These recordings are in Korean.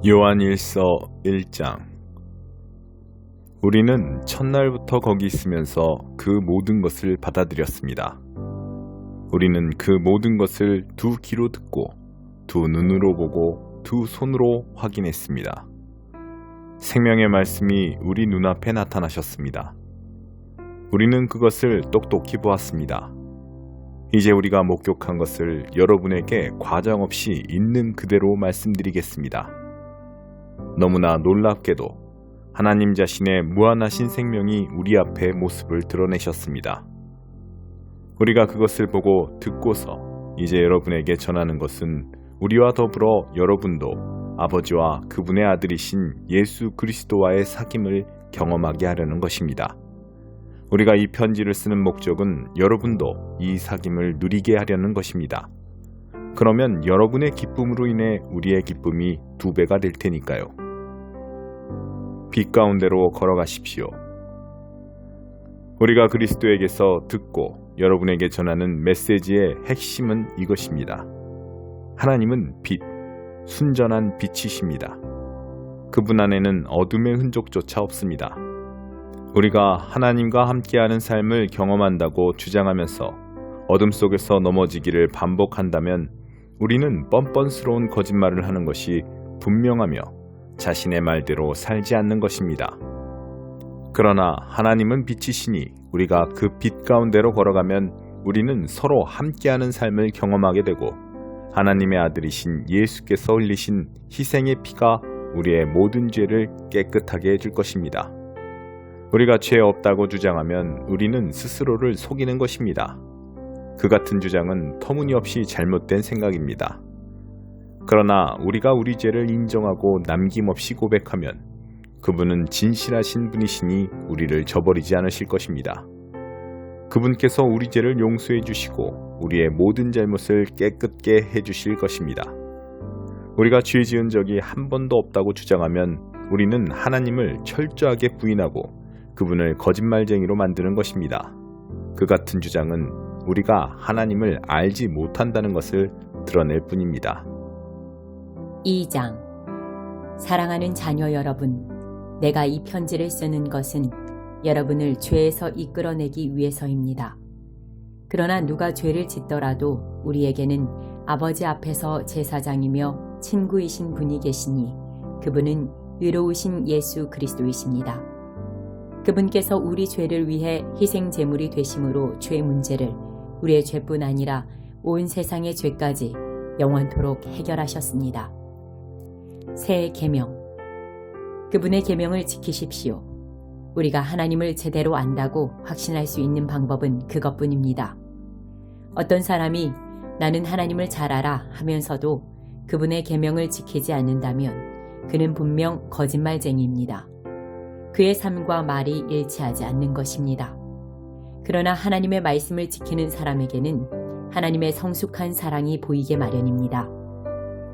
요한일서 1장. 우리는 첫날부터 거기 있으면서 그 모든 것을 받아들였습니다. 우리는 그 모든 것을 두 귀로 듣고 두 눈으로 보고 두 손으로 확인했습니다. 생명의 말씀이 우리 눈앞에 나타나셨습니다. 우리는 그것을 똑똑히 보았습니다. 이제 우리가 목격한 것을 여러분에게 과정 없이 있는 그대로 말씀드리겠습니다. 너무나 놀랍게도 하나님 자신의 무한하신 생명이 우리 앞에 모습을 드러내셨습니다. 우리가 그것을 보고 듣고서 이제 여러분에게 전하는 것은 우리와 더불어 여러분도 아버지와 그분의 아들이신 예수 그리스도와의 사귐을 경험하게 하려는 것입니다. 우리가 이 편지를 쓰는 목적은 여러분도 이 사귐을 누리게 하려는 것입니다. 그러면 여러분의 기쁨으로 인해 우리의 기쁨이 2배가 될 테니까요. 빛 가운데로 걸어가십시오. 우리가 그리스도에게서 듣고 여러분에게 전하는 메시지의 핵심은 이것입니다. 하나님은 빛, 순전한 빛이십니다. 그분 안에는 어둠의 흔적조차 없습니다. 우리가 하나님과 함께하는 삶을 경험한다고 주장하면서 어둠 속에서 넘어지기를 반복한다면 우리는 뻔뻔스러운 거짓말을 하는 것이 분명하며 자신의 말대로 살지 않는 것입니다. 그러나 하나님은 빛이시니 우리가 그 빛 가운데로 걸어가면 우리는 서로 함께하는 삶을 경험하게 되고 하나님의 아들이신 예수께서 흘리신 희생의 피가 우리의 모든 죄를 깨끗하게 해줄 것입니다. 우리가 죄 없다고 주장하면 우리는 스스로를 속이는 것입니다. 그 같은 주장은 터무니없이 잘못된 생각입니다. 그러나 우리가 우리 죄를 인정하고 남김없이 고백하면 그분은 진실하신 분이시니 우리를 저버리지 않으실 것입니다. 그분께서 우리 죄를 용서해 주시고 우리의 모든 잘못을 깨끗게 해주실 것입니다. 우리가 죄 지은 적이 한 번도 없다고 주장하면 우리는 하나님을 철저하게 부인하고 그분을 거짓말쟁이로 만드는 것입니다. 그 같은 주장은 우리가 하나님을 알지 못한다는 것을 드러낼 뿐입니다. 2장. 사랑하는 자녀 여러분, 내가 이 편지를 쓰는 것은 여러분을 죄에서 이끌어내기 위해서입니다. 그러나 누가 죄를 짓더라도 우리에게는 아버지 앞에서 제사장이며 친구이신 분이 계시니 그분은 의로우신 예수 그리스도이십니다. 그분께서 우리 죄를 위해 희생 제물이 되심으로 죄 문제를 우리의 죄뿐 아니라 온 세상의 죄까지 영원토록 해결하셨습니다. 새 계명. 그분의 계명을 지키십시오. 우리가 하나님을 제대로 안다고 확신할 수 있는 방법은 그것뿐입니다. 어떤 사람이 나는 하나님을 잘 알아 하면서도 그분의 계명을 지키지 않는다면 그는 분명 거짓말쟁이입니다. 그의 삶과 말이 일치하지 않는 것입니다. 그러나 하나님의 말씀을 지키는 사람에게는 하나님의 성숙한 사랑이 보이게 마련입니다.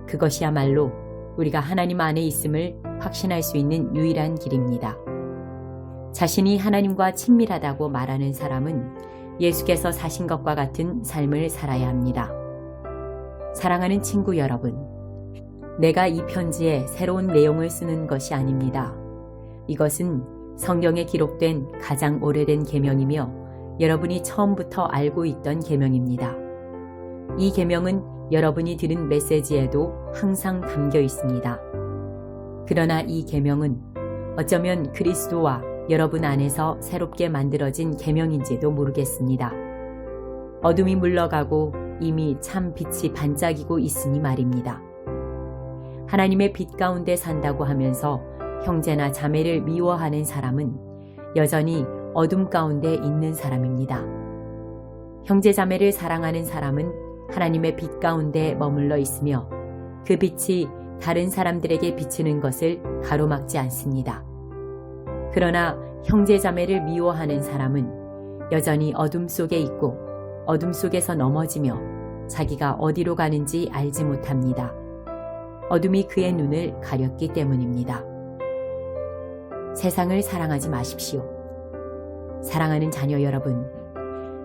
그것이야말로 우리가 하나님 안에 있음을 확신할 수 있는 유일한 길입니다. 자신이 하나님과 친밀하다고 말하는 사람은 예수께서 사신 것과 같은 삶을 살아야 합니다. 사랑하는 친구 여러분, 내가 이 편지에 새로운 내용을 쓰는 것이 아닙니다. 이것은 성경에 기록된 가장 오래된 계명이며 여러분이 처음부터 알고 있던 계명입니다. 이 계명은 여러분이 들은 메시지에도 항상 담겨 있습니다. 그러나 이 계명은 어쩌면 그리스도와 여러분 안에서 새롭게 만들어진 계명인지도 모르겠습니다. 어둠이 물러가고 이미 참 빛이 반짝이고 있으니 말입니다. 하나님의 빛 가운데 산다고 하면서 형제나 자매를 미워하는 사람은 여전히 어둠 가운데 있는 사람입니다. 형제 자매를 사랑하는 사람은 하나님의 빛 가운데 머물러 있으며 그 빛이 다른 사람들에게 비치는 것을 가로막지 않습니다. 그러나 형제 자매를 미워하는 사람은 여전히 어둠 속에 있고 어둠 속에서 넘어지며 자기가 어디로 가는지 알지 못합니다. 어둠이 그의 눈을 가렸기 때문입니다. 세상을 사랑하지 마십시오. 사랑하는 자녀 여러분,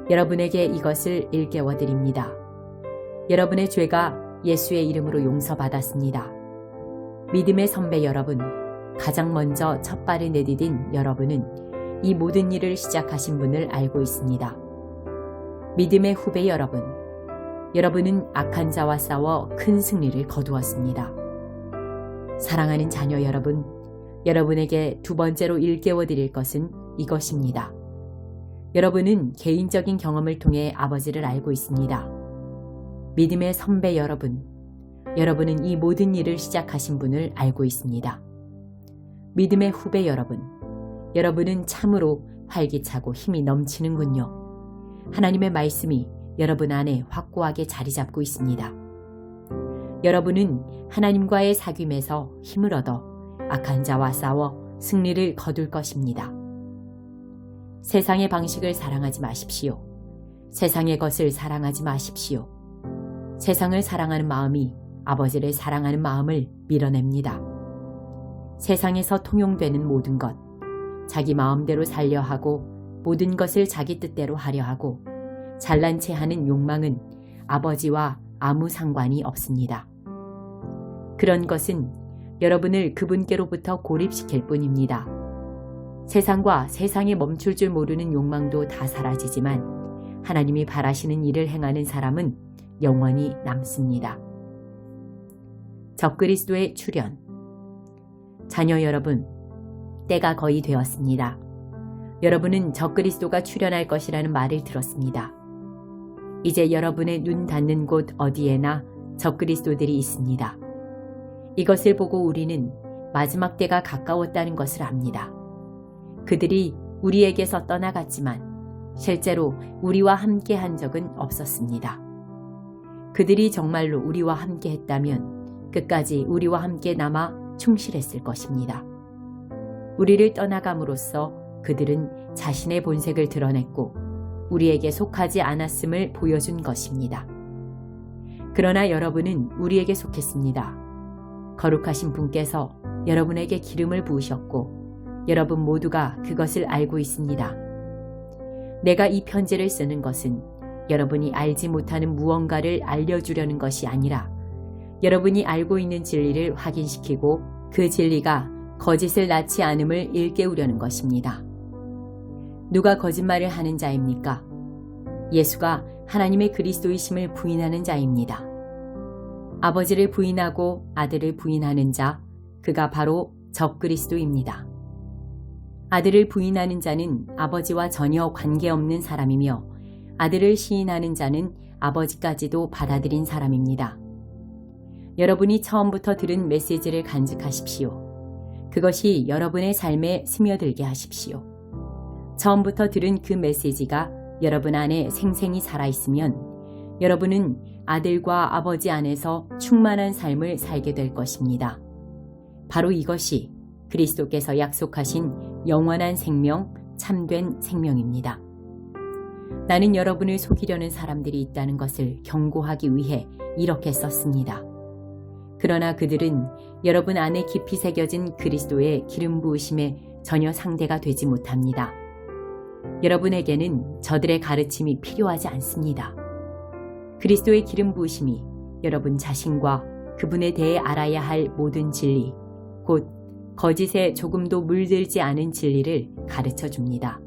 여러분에게 이것을 일깨워 드립니다. 여러분의 죄가 예수의 이름으로 용서받았습니다. 믿음의 선배 여러분, 가장 먼저 첫 발을 내디딘 여러분은 이 모든 일을 시작하신 분을 알고 있습니다. 믿음의 후배 여러분, 여러분은 악한 자와 싸워 큰 승리를 거두었습니다. 사랑하는 자녀 여러분, 여러분에게 두 번째로 일깨워 드릴 것은 이것입니다. 여러분은 개인적인 경험을 통해 아버지를 알고 있습니다. 믿음의 선배 여러분, 여러분은 이 모든 일을 시작하신 분을 알고 있습니다. 믿음의 후배 여러분, 여러분은 참으로 활기차고 힘이 넘치는군요. 하나님의 말씀이 여러분 안에 확고하게 자리 잡고 있습니다. 여러분은 하나님과의 사귐에서 힘을 얻어 악한 자와 싸워 승리를 거둘 것입니다. 세상의 방식을 사랑하지 마십시오. 세상의 것을 사랑하지 마십시오. 세상을 사랑하는 마음이 아버지를 사랑하는 마음을 밀어냅니다. 세상에서 통용되는 모든 것, 자기 마음대로 살려 하고 모든 것을 자기 뜻대로 하려 하고 잘난 체 하는 욕망은 아버지와 아무 상관이 없습니다. 그런 것은 여러분을 그분께로부터 고립시킬 뿐입니다. 세상과 세상에 멈출 줄 모르는 욕망도 다 사라지지만 하나님이 바라시는 일을 행하는 사람은 영원히 남습니다. 적그리스도의 출현. 자녀 여러분, 때가 거의 되었습니다. 여러분은 적그리스도가 출현할 것이라는 말을 들었습니다. 이제 여러분의 눈 닿는 곳 어디에나 적그리스도들이 있습니다. 이것을 보고 우리는 마지막 때가 가까웠다는 것을 압니다. 그들이 우리에게서 떠나갔지만 실제로 우리와 함께 한 적은 없었습니다. 그들이 정말로 우리와 함께 했다면 끝까지 우리와 함께 남아 충실했을 것입니다. 우리를 떠나감으로써 그들은 자신의 본색을 드러냈고 우리에게 속하지 않았음을 보여준 것입니다. 그러나 여러분은 우리에게 속했습니다. 거룩하신 분께서 여러분에게 기름을 부으셨고 여러분 모두가 그것을 알고 있습니다. 내가 이 편지를 쓰는 것은 여러분이 알지 못하는 무언가를 알려주려는 것이 아니라 여러분이 알고 있는 진리를 확인시키고 그 진리가 거짓을 낳지 않음을 일깨우려는 것입니다. 누가 거짓말을 하는 자입니까? 예수가 하나님의 그리스도이심을 부인하는 자입니다. 아버지를 부인하고 아들을 부인하는 자, 그가 바로 적그리스도입니다. 아들을 부인하는 자는 아버지와 전혀 관계없는 사람이며 아들을 시인하는 자는 아버지까지도 받아들인 사람입니다. 여러분이 처음부터 들은 메시지를 간직하십시오. 그것이 여러분의 삶에 스며들게 하십시오. 처음부터 들은 그 메시지가 여러분 안에 생생히 살아있으면 여러분은 아들과 아버지 안에서 충만한 삶을 살게 될 것입니다. 바로 이것이 그리스도께서 약속하신 영원한 생명, 참된 생명입니다. 나는 여러분을 속이려는 사람들이 있다는 것을 경고하기 위해 이렇게 썼습니다. 그러나 그들은 여러분 안에 깊이 새겨진 그리스도의 기름 부으심에 전혀 상대가 되지 못합니다. 여러분에게는 저들의 가르침이 필요하지 않습니다. 그리스도의 기름 부으심이 여러분 자신과 그분에 대해 알아야 할 모든 진리, 곧 거짓에 조금도 물들지 않은 진리를 가르쳐 줍니다.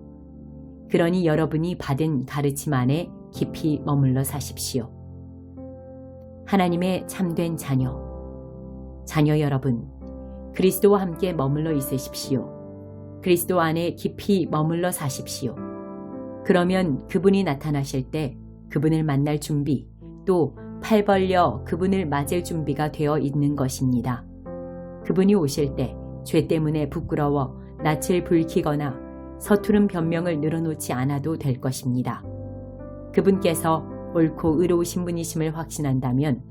그러니 여러분이 받은 가르침 안에 깊이 머물러 사십시오. 하나님의 참된 자녀, 자녀 여러분, 그리스도와 함께 머물러 있으십시오. 그리스도 안에 깊이 머물러 사십시오. 그러면 그분이 나타나실 때 그분을 만날 준비, 또 팔 벌려 그분을 맞을 준비가 되어 있는 것입니다. 그분이 오실 때 죄 때문에 부끄러워 낯을 붉히거나 서투른 변명을 늘어놓지 않아도 될 것입니다. 그분께서 옳고 의로우신 분이심을 확신한다면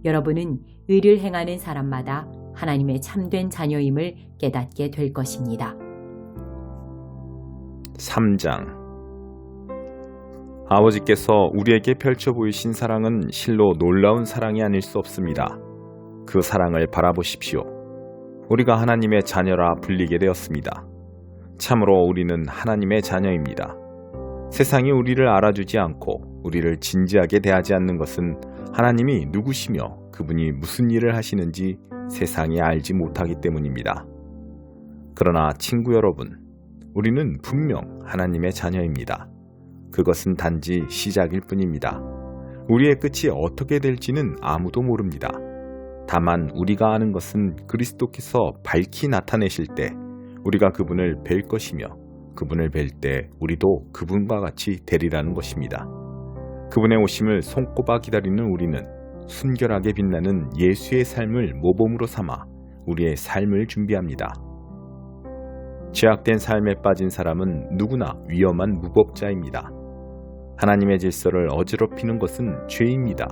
여러분은 의를 행하는 사람마다 하나님의 참된 자녀임을 깨닫게 될 것입니다. 3장. 아버지께서 우리에게 펼쳐 보이신 사랑은 실로 놀라운 사랑이 아닐 수 없습니다. 그 사랑을 바라보십시오. 우리가 하나님의 자녀라 불리게 되었습니다. 참으로 우리는 하나님의 자녀입니다. 세상이 우리를 알아주지 않고 우리를 진지하게 대하지 않는 것은 하나님이 누구시며 그분이 무슨 일을 하시는지 세상이 알지 못하기 때문입니다. 그러나 친구 여러분, 우리는 분명 하나님의 자녀입니다. 그것은 단지 시작일 뿐입니다. 우리의 끝이 어떻게 될지는 아무도 모릅니다. 다만 우리가 아는 것은 그리스도께서 밝히 나타내실 때 우리가 그분을 뵐 것이며 그분을 뵐 때 우리도 그분과 같이 되리라는 것입니다. 그분의 오심을 손꼽아 기다리는 우리는 순결하게 빛나는 예수의 삶을 모범으로 삼아 우리의 삶을 준비합니다. 죄악된 삶에 빠진 사람은 누구나 위험한 무법자입니다. 하나님의 질서를 어지럽히는 것은 죄입니다.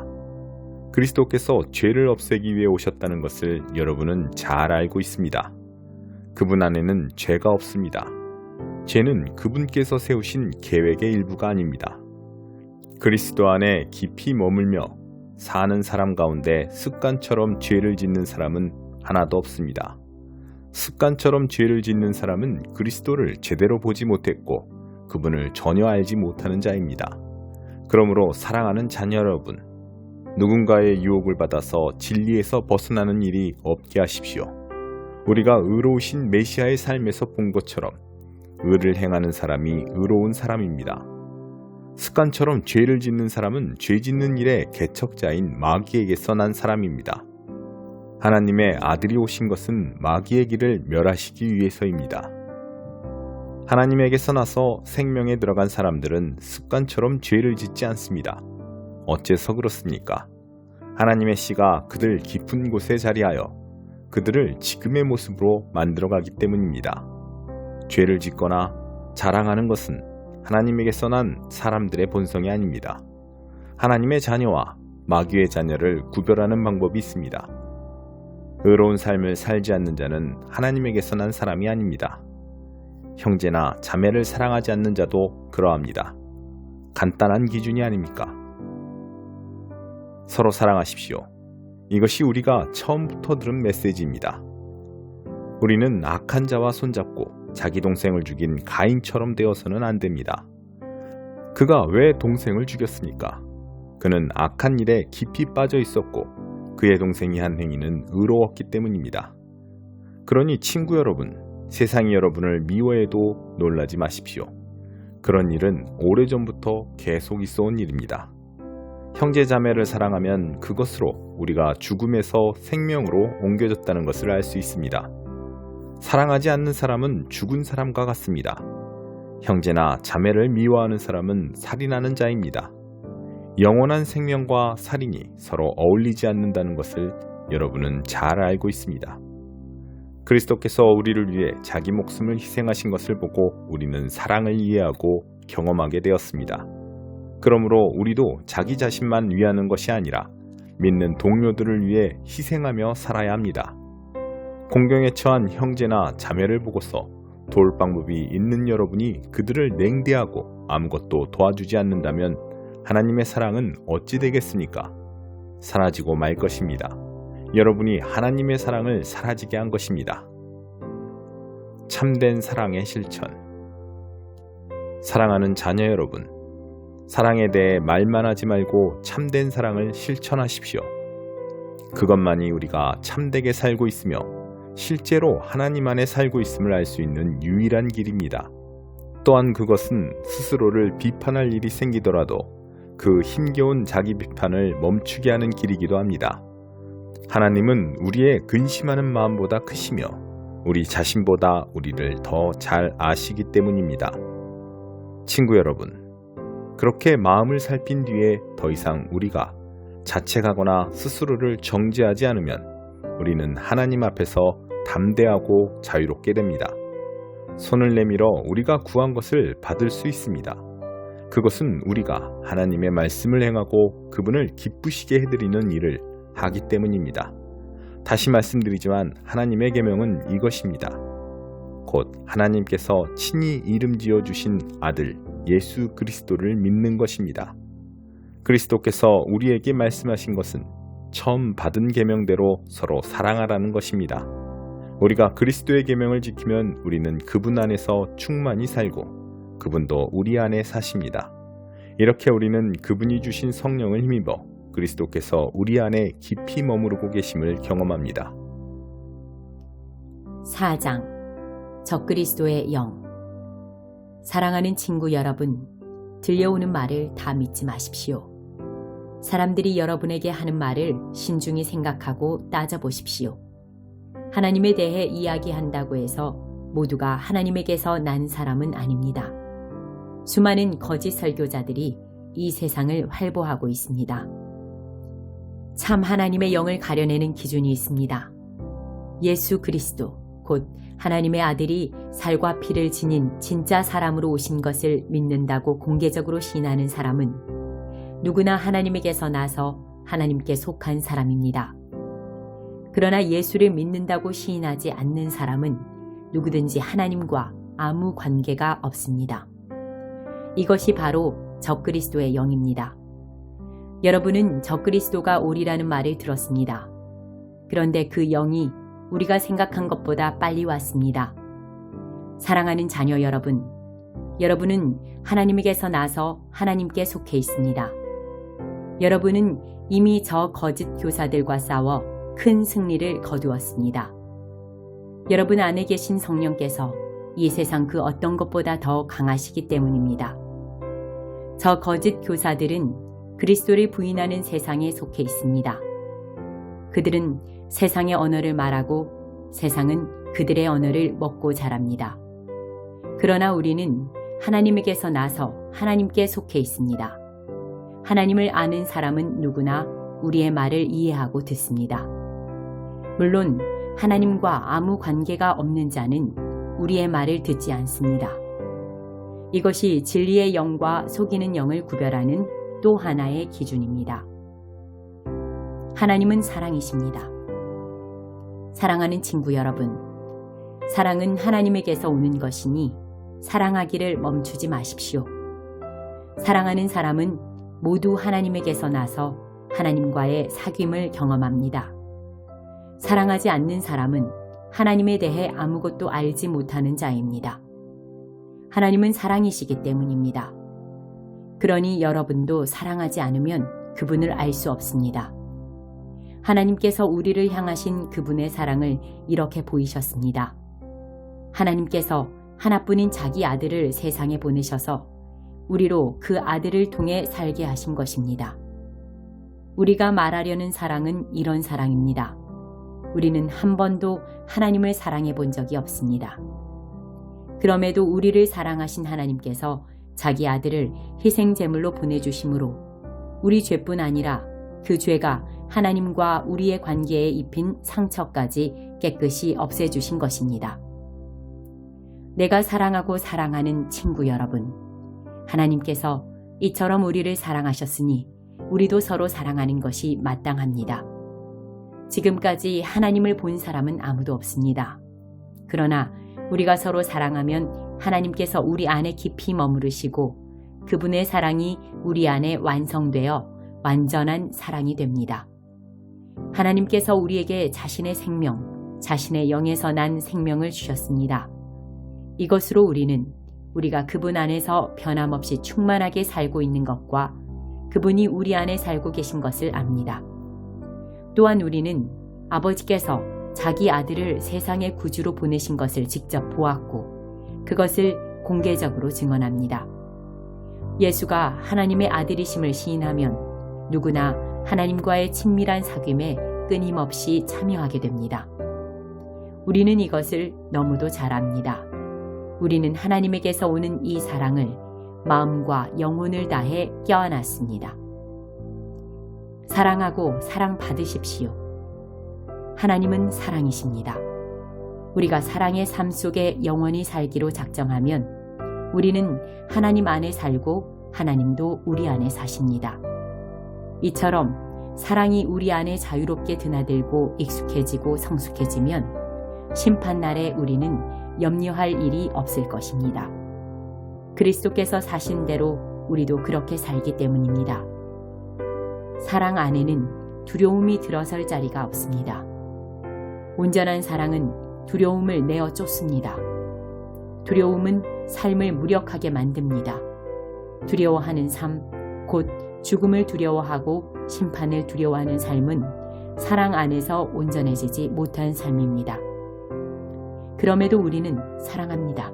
그리스도께서 죄를 없애기 위해 오셨다는 것을 여러분은 잘 알고 있습니다. 그분 안에는 죄가 없습니다. 죄는 그분께서 세우신 계획의 일부가 아닙니다. 그리스도 안에 깊이 머물며 사는 사람 가운데 습관처럼 죄를 짓는 사람은 하나도 없습니다. 습관처럼 죄를 짓는 사람은 그리스도를 제대로 보지 못했고 그분을 전혀 알지 못하는 자입니다. 그러므로 사랑하는 자녀 여러분, 누군가의 유혹을 받아서 진리에서 벗어나는 일이 없게 하십시오. 우리가 의로우신 메시아의 삶에서 본 것처럼 의를 행하는 사람이 의로운 사람입니다. 습관처럼 죄를 짓는 사람은 죄 짓는 일의 개척자인 마귀에게서 난 사람입니다. 하나님의 아들이 오신 것은 마귀의 길을 멸하시기 위해서입니다. 하나님에게서 나서 생명에 들어간 사람들은 습관처럼 죄를 짓지 않습니다. 어째서 그렇습니까? 하나님의 씨가 그들 깊은 곳에 자리하여 그들을 지금의 모습으로 만들어가기 때문입니다. 죄를 짓거나 자랑하는 것은 하나님에게서 난 사람들의 본성이 아닙니다. 하나님의 자녀와 마귀의 자녀를 구별하는 방법이 있습니다. 의로운 삶을 살지 않는 자는 하나님에게서 난 사람이 아닙니다. 형제나 자매를 사랑하지 않는 자도 그러합니다. 간단한 기준이 아닙니까? 서로 사랑하십시오. 이것이 우리가 처음부터 들은 메시지입니다. 우리는 악한 자와 손잡고 자기 동생을 죽인 가인처럼 되어서는 안 됩니다. 그가 왜 동생을 죽였습니까? 그는 악한 일에 깊이 빠져 있었고 그의 동생이 한 행위는 의로웠기 때문입니다. 그러니 친구 여러분, 세상이 여러분을 미워해도 놀라지 마십시오. 그런 일은 오래전부터 계속 있어온 일입니다. 형제자매를 사랑하면 그것으로 우리가 죽음에서 생명으로 옮겨졌다는 것을 알 수 있습니다. 사랑하지 않는 사람은 죽은 사람과 같습니다. 형제나 자매를 미워하는 사람은 살인하는 자입니다. 영원한 생명과 살인이 서로 어울리지 않는다는 것을 여러분은 잘 알고 있습니다. 그리스도께서 우리를 위해 자기 목숨을 희생하신 것을 보고 우리는 사랑을 이해하고 경험하게 되었습니다. 그러므로 우리도 자기 자신만 위하는 것이 아니라 믿는 동료들을 위해 희생하며 살아야 합니다. 공경에 처한 형제나 자매를 보고서 도울 방법이 있는 여러분이 그들을 냉대하고 아무것도 도와주지 않는다면 하나님의 사랑은 어찌 되겠습니까? 사라지고 말 것입니다. 여러분이 하나님의 사랑을 사라지게 한 것입니다. 참된 사랑의 실천. 사랑하는 자녀 여러분, 사랑에 대해 말만 하지 말고 참된 사랑을 실천하십시오. 그것만이 우리가 참되게 살고 있으며 실제로 하나님 안에 살고 있음을 알 수 있는 유일한 길입니다. 또한 그것은 스스로를 비판할 일이 생기더라도 그 힘겨운 자기 비판을 멈추게 하는 길이기도 합니다. 하나님은 우리의 근심하는 마음보다 크시며 우리 자신보다 우리를 더 잘 아시기 때문입니다. 친구 여러분, 그렇게 마음을 살핀 뒤에 더 이상 우리가 자책하거나 스스로를 정죄하지 않으면 우리는 하나님 앞에서 담대하고 자유롭게 됩니다. 손을 내밀어 우리가 구한 것을 받을 수 있습니다. 그것은 우리가 하나님의 말씀을 행하고 그분을 기쁘시게 해드리는 일을 하기 때문입니다. 다시 말씀드리지만 하나님의 계명은 이것입니다. 곧 하나님께서 친히 이름 지어주신 아들 예수 그리스도를 믿는 것입니다. 그리스도께서 우리에게 말씀하신 것은 처음 받은 계명대로 서로 사랑하라는 것입니다. 우리가 그리스도의 계명을 지키면 우리는 그분 안에서 충만히 살고 그분도 우리 안에 사십니다. 이렇게 우리는 그분이 주신 성령을 힘입어 그리스도께서 우리 안에 깊이 머무르고 계심을 경험합니다. 4장 적그리스도의 영. 사랑하는 친구 여러분, 들려오는 말을 다 믿지 마십시오. 사람들이 여러분에게 하는 말을 신중히 생각하고 따져보십시오. 하나님에 대해 이야기한다고 해서 모두가 하나님에게서 난 사람은 아닙니다. 수많은 거짓 설교자들이 이 세상을 활보하고 있습니다. 참 하나님의 영을 가려내는 기준이 있습니다. 예수 그리스도, 곧 하나님의 아들이 살과 피를 지닌 진짜 사람으로 오신 것을 믿는다고 공개적으로 시인하는 사람은 누구나 하나님에게서 나서 하나님께 속한 사람입니다. 그러나 예수를 믿는다고 시인하지 않는 사람은 누구든지 하나님과 아무 관계가 없습니다. 이것이 바로 적그리스도의 영입니다. 여러분은 적그리스도가 오리라는 말을 들었습니다. 그런데 그 영이 우리가 생각한 것보다 빨리 왔습니다. 사랑하는 자녀 여러분, 여러분은 하나님에게서 나서 하나님께 속해 있습니다. 여러분은 이미 저 거짓 교사들과 싸워 큰 승리를 거두었습니다. 여러분 안에 계신 성령께서 이 세상 그 어떤 것보다 더 강하시기 때문입니다. 저 거짓 교사들은 그리스도를 부인하는 세상에 속해 있습니다. 그들은 세상의 언어를 말하고 세상은 그들의 언어를 먹고 자랍니다. 그러나 우리는 하나님에게서 나서 하나님께 속해 있습니다. 하나님을 아는 사람은 누구나 우리의 말을 이해하고 듣습니다. 물론 하나님과 아무 관계가 없는 자는 우리의 말을 듣지 않습니다. 이것이 진리의 영과 속이는 영을 구별하는 또 하나의 기준입니다. 하나님은 사랑이십니다. 사랑하는 친구 여러분, 사랑은 하나님에게서 오는 것이니 사랑하기를 멈추지 마십시오. 사랑하는 사람은 모두 하나님에게서 나서 하나님과의 사귐을 경험합니다. 사랑하지 않는 사람은 하나님에 대해 아무것도 알지 못하는 자입니다. 하나님은 사랑이시기 때문입니다. 그러니 여러분도 사랑하지 않으면 그분을 알 수 없습니다. 하나님께서 우리를 향하신 그분의 사랑을 이렇게 보이셨습니다. 하나님께서 하나뿐인 자기 아들을 세상에 보내셔서 우리로 그 아들을 통해 살게 하신 것입니다. 우리가 말하려는 사랑은 이런 사랑입니다. 우리는 한 번도 하나님을 사랑해 본 적이 없습니다. 그럼에도 우리를 사랑하신 하나님께서 자기 아들을 희생제물로 보내주심으로 우리 죄뿐 아니라 그 죄가 하나님과 우리의 관계에 입힌 상처까지 깨끗이 없애주신 것입니다. 내가 사랑하고 사랑하는 친구 여러분, 하나님께서 이처럼 우리를 사랑하셨으니 우리도 서로 사랑하는 것이 마땅합니다. 지금까지 하나님을 본 사람은 아무도 없습니다. 그러나 우리가 서로 사랑하면 하나님께서 우리 안에 깊이 머무르시고 그분의 사랑이 우리 안에 완성되어 완전한 사랑이 됩니다. 하나님께서 우리에게 자신의 생명, 자신의 영에서 난 생명을 주셨습니다. 이것으로 우리는 우리가 그분 안에서 변함없이 충만하게 살고 있는 것과 그분이 우리 안에 살고 계신 것을 압니다. 또한 우리는 아버지께서 자기 아들을 세상의 구주로 보내신 것을 직접 보았고 그것을 공개적으로 증언합니다. 예수가 하나님의 아들이심을 시인하면 누구나 하나님과의 친밀한 사귐에 끊임없이 참여하게 됩니다. 우리는 이것을 너무도 잘 압니다. 우리는 하나님에게서 오는 이 사랑을 마음과 영혼을 다해 껴안았습니다. 사랑하고 사랑받으십시오. 하나님은 사랑이십니다. 우리가 사랑의 삶 속에 영원히 살기로 작정하면 우리는 하나님 안에 살고 하나님도 우리 안에 사십니다. 이처럼 사랑이 우리 안에 자유롭게 드나들고 익숙해지고 성숙해지면 심판날에 우리는 염려할 일이 없을 것입니다. 그리스도께서 사신 대로 우리도 그렇게 살기 때문입니다. 사랑 안에는 두려움이 들어설 자리가 없습니다. 온전한 사랑은 두려움을 내어 쫓습니다. 두려움은 삶을 무력하게 만듭니다. 두려워하는 삶, 곧 죽음을 두려워하고 심판을 두려워하는 삶은 사랑 안에서 온전해지지 못한 삶입니다. 그럼에도 우리는 사랑합니다.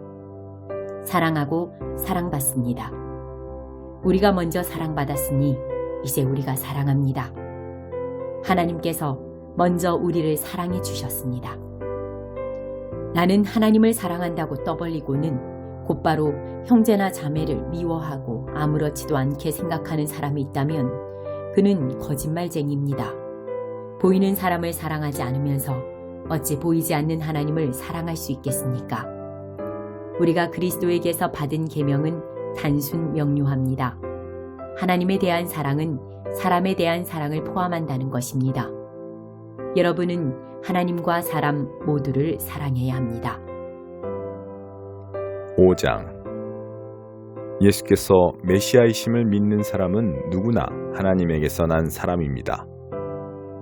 사랑하고 사랑받습니다. 우리가 먼저 사랑받았으니 이제 우리가 사랑합니다. 하나님께서 먼저 우리를 사랑해 주셨습니다. 나는 하나님을 사랑한다고 떠벌리고는 곧바로 형제나 자매를 미워하고 아무렇지도 않게 생각하는 사람이 있다면 그는 거짓말쟁이입니다. 보이는 사람을 사랑하지 않으면서 어찌 보이지 않는 하나님을 사랑할 수 있겠습니까? 우리가 그리스도에게서 받은 계명은 단순 명료합니다. 하나님에 대한 사랑은 사람에 대한 사랑을 포함한다는 것입니다. 여러분은 하나님과 사람 모두를 사랑해야 합니다. 5장 예수께서 메시아이심을 믿는 사람은 누구나 하나님에게서 난 사람입니다.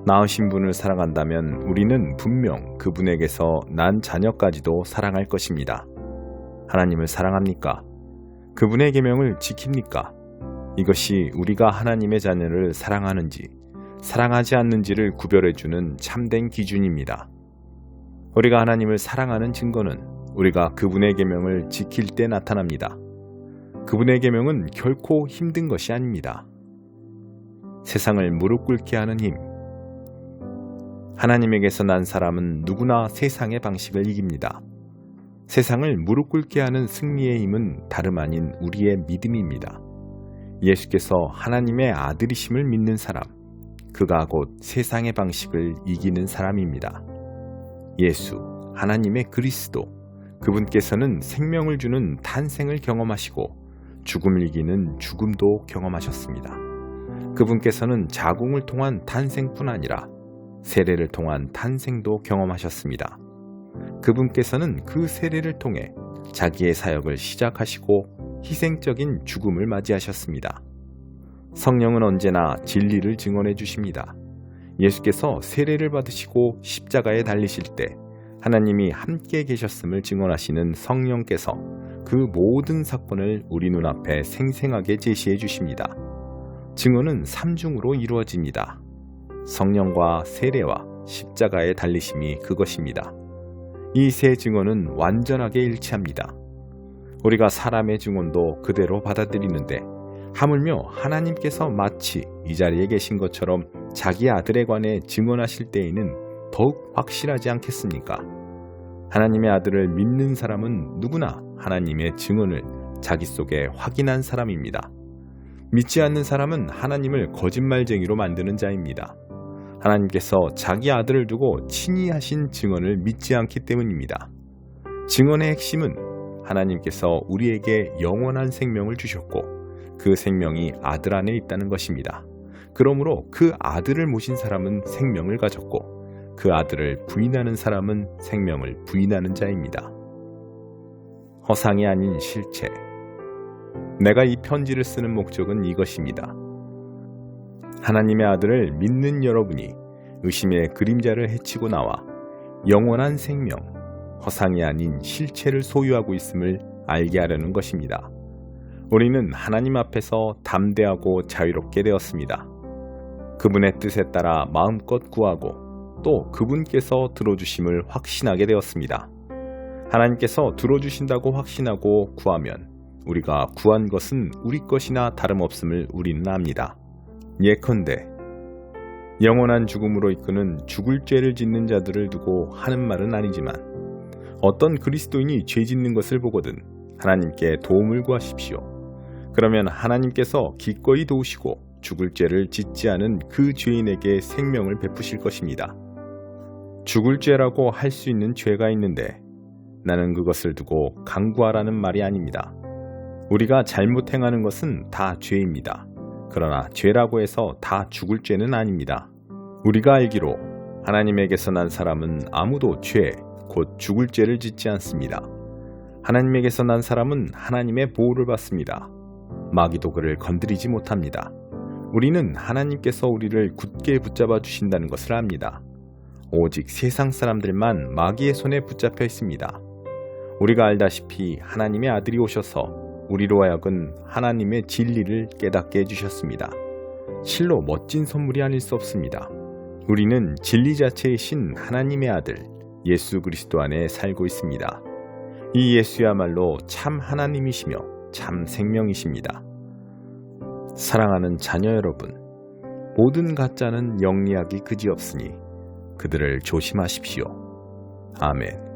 낳으신 분을 사랑한다면 우리는 분명 그분에게서 난 자녀까지도 사랑할 것입니다. 하나님을 사랑합니까? 그분의 계명을 지킵니까? 이것이 우리가 하나님의 자녀를 사랑하는지 사랑하지 않는지를 구별해주는 참된 기준입니다. 우리가 하나님을 사랑하는 증거는 우리가 그분의 계명을 지킬 때 나타납니다. 그분의 계명은 결코 힘든 것이 아닙니다. 세상을 무릎 꿇게 하는 힘. 하나님에게서 난 사람은 누구나 세상의 방식을 이깁니다. 세상을 무릎 꿇게 하는 승리의 힘은 다름 아닌 우리의 믿음입니다. 예수께서 하나님의 아들이심을 믿는 사람, 그가 곧 세상의 방식을 이기는 사람입니다. 예수, 하나님의 그리스도, 그분께서는 생명을 주는 탄생을 경험하시고 죽음을 이기는 죽음도 경험하셨습니다. 그분께서는 자궁을 통한 탄생뿐 아니라 세례를 통한 탄생도 경험하셨습니다. 그분께서는 그 세례를 통해 자기의 사역을 시작하시고 희생적인 죽음을 맞이하셨습니다. 성령은 언제나 진리를 증언해 주십니다. 예수께서 세례를 받으시고 십자가에 달리실 때 하나님이 함께 계셨음을 증언하시는 성령께서 그 모든 사건을 우리 눈앞에 생생하게 제시해 주십니다. 증언은 삼중으로 이루어집니다. 성령과 세례와 십자가의 달리심이 그것입니다. 이 세 증언은 완전하게 일치합니다. 우리가 사람의 증언도 그대로 받아들이는데 하물며 하나님께서 마치 이 자리에 계신 것처럼 자기 아들에 관해 증언하실 때에는 더욱 확실하지 않겠습니까? 하나님의 아들을 믿는 사람은 누구나 하나님의 증언을 자기 속에 확인한 사람입니다. 믿지 않는 사람은 하나님을 거짓말쟁이로 만드는 자입니다. 하나님께서 자기 아들을 두고 친히 하신 증언을 믿지 않기 때문입니다. 증언의 핵심은 하나님께서 우리에게 영원한 생명을 주셨고 그 생명이 아들 안에 있다는 것입니다. 그러므로 그 아들을 모신 사람은 생명을 가졌고 그 아들을 부인하는 사람은 생명을 부인하는 자입니다. 허상이 아닌 실체. 내가 이 편지를 쓰는 목적은 이것입니다. 하나님의 아들을 믿는 여러분이 의심의 그림자를 헤치고 나와 영원한 생명, 허상이 아닌 실체를 소유하고 있음을 알게 하려는 것입니다. 우리는 하나님 앞에서 담대하고 자유롭게 되었습니다. 그분의 뜻에 따라 마음껏 구하고 또 그분께서 들어주심을 확신하게 되었습니다. 하나님께서 들어주신다고 확신하고 구하면 우리가 구한 것은 우리 것이나 다름없음을 우리는 압니다. 예컨대 영원한 죽음으로 이끄는 죽을 죄를 짓는 자들을 두고 하는 말은 아니지만 어떤 그리스도인이 죄 짓는 것을 보거든 하나님께 도움을 구하십시오. 그러면 하나님께서 기꺼이 도우시고 죽을 죄를 짓지 않은 그 죄인에게 생명을 베푸실 것입니다. 죽을 죄라고 할 수 있는 죄가 있는데 나는 그것을 두고 강구하라는 말이 아닙니다. 우리가 잘못 행하는 것은 다 죄입니다. 그러나 죄라고 해서 다 죽을 죄는 아닙니다. 우리가 알기로 하나님에게서 난 사람은 아무도 죄, 곧 죽을 죄를 짓지 않습니다. 하나님에게서 난 사람은 하나님의 보호를 받습니다. 마귀도 그를 건드리지 못합니다. 우리는 하나님께서 우리를 굳게 붙잡아 주신다는 것을 압니다. 오직 세상 사람들만 마귀의 손에 붙잡혀 있습니다. 우리가 알다시피 하나님의 아들이 오셔서 우리로 하여금 하나님의 진리를 깨닫게 해주셨습니다. 실로 멋진 선물이 아닐 수 없습니다. 우리는 진리 자체이신 하나님의 아들, 예수 그리스도 안에 살고 있습니다. 이 예수야말로 참 하나님이시며 참 생명이십니다. 사랑하는 자녀 여러분, 모든 가짜는 영리하기 그지없으니 그들을 조심하십시오. 아멘.